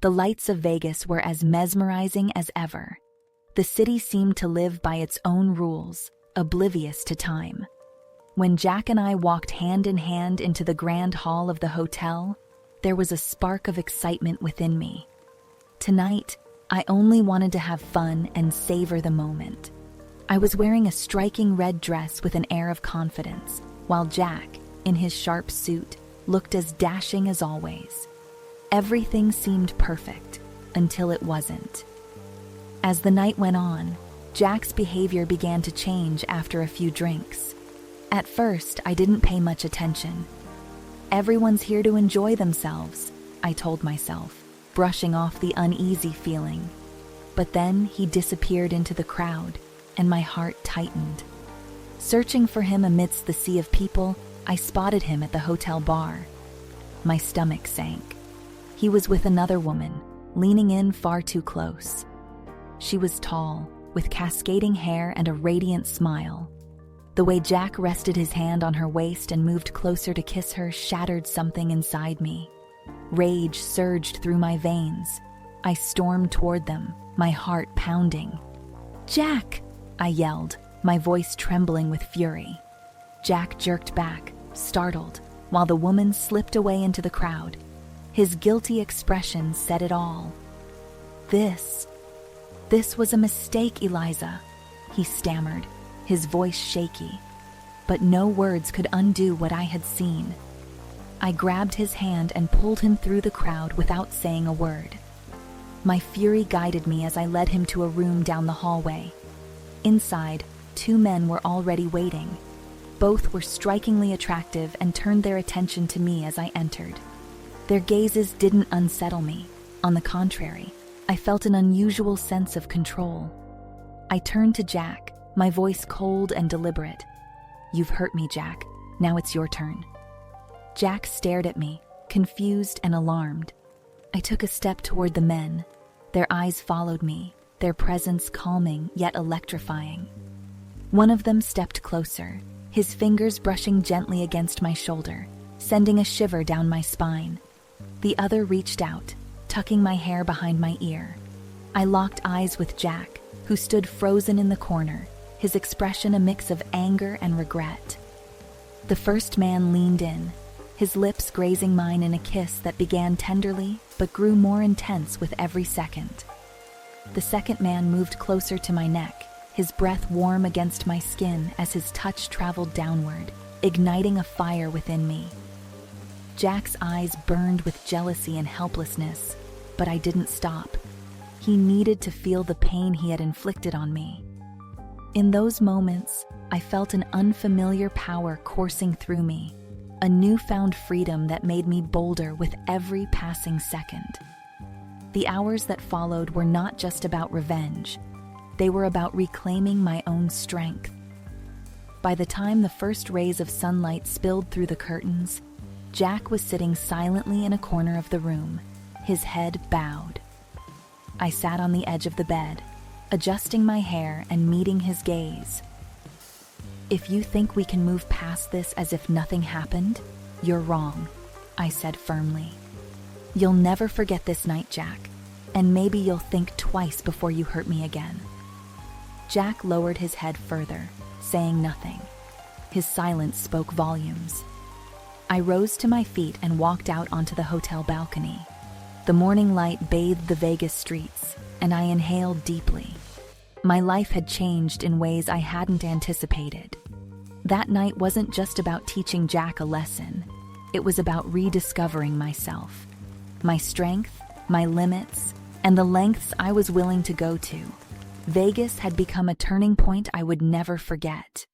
The lights of Vegas were as mesmerizing as ever. The city seemed to live by its own rules, oblivious to time. When Jack and I walked hand in hand into the grand hall of the hotel, there was a spark of excitement within me. Tonight, I only wanted to have fun and savor the moment. I was wearing a striking red dress with an air of confidence, while Jack, in his sharp suit, looked as dashing as always. Everything seemed perfect, until it wasn't. As the night went on, Jack's behavior began to change after a few drinks. At first, I didn't pay much attention. Everyone's here to enjoy themselves, I told myself, brushing off the uneasy feeling. But then he disappeared into the crowd, and my heart tightened. Searching for him amidst the sea of people, I spotted him at the hotel bar. My stomach sank. He was with another woman, leaning in far too close. She was tall, with cascading hair and a radiant smile. The way Jack rested his hand on her waist and moved closer to kiss her shattered something inside me. Rage surged through my veins. I stormed toward them, my heart pounding. "Jack!" I yelled, my voice trembling with fury. Jack jerked back, startled, while the woman slipped away into the crowd. His guilty expression said it all. This was a mistake, Eliza," he stammered, his voice shaky. But no words could undo what I had seen. I grabbed his hand and pulled him through the crowd without saying a word. My fury guided me as I led him to a room down the hallway. Inside, 2 men were already waiting. Both were strikingly attractive and turned their attention to me as I entered. Their gazes didn't unsettle me. On the contrary, I felt an unusual sense of control. I turned to Jack, my voice cold and deliberate. "You've hurt me, Jack. Now it's your turn." Jack stared at me, confused and alarmed. I took a step toward the men. Their eyes followed me, their presence calming yet electrifying. One of them stepped closer, his fingers brushing gently against my shoulder, sending a shiver down my spine. The other reached out, tucking my hair behind my ear. I locked eyes with Jack, who stood frozen in the corner, his expression a mix of anger and regret. The first man leaned in, his lips grazing mine in a kiss that began tenderly but grew more intense with every second. The second man moved closer to my neck, his breath warm against my skin as his touch traveled downward, igniting a fire within me. Jack's eyes burned with jealousy and helplessness, but I didn't stop. He needed to feel the pain he had inflicted on me. In those moments, I felt an unfamiliar power coursing through me, a newfound freedom that made me bolder with every passing second. The hours that followed were not just about revenge. They were about reclaiming my own strength. By the time the first rays of sunlight spilled through the curtains, Jack was sitting silently in a corner of the room, his head bowed. I sat on the edge of the bed, adjusting my hair and meeting his gaze. "If you think we can move past this as if nothing happened, you're wrong," I said firmly. "You'll never forget this night, Jack, and maybe you'll think twice before you hurt me again." Jack lowered his head further, saying nothing. His silence spoke volumes. I rose to my feet and walked out onto the hotel balcony. The morning light bathed the Vegas streets, and I inhaled deeply. My life had changed in ways I hadn't anticipated. That night wasn't just about teaching Jack a lesson. It was about rediscovering myself, my strength, my limits, and the lengths I was willing to go to. Vegas had become a turning point I would never forget.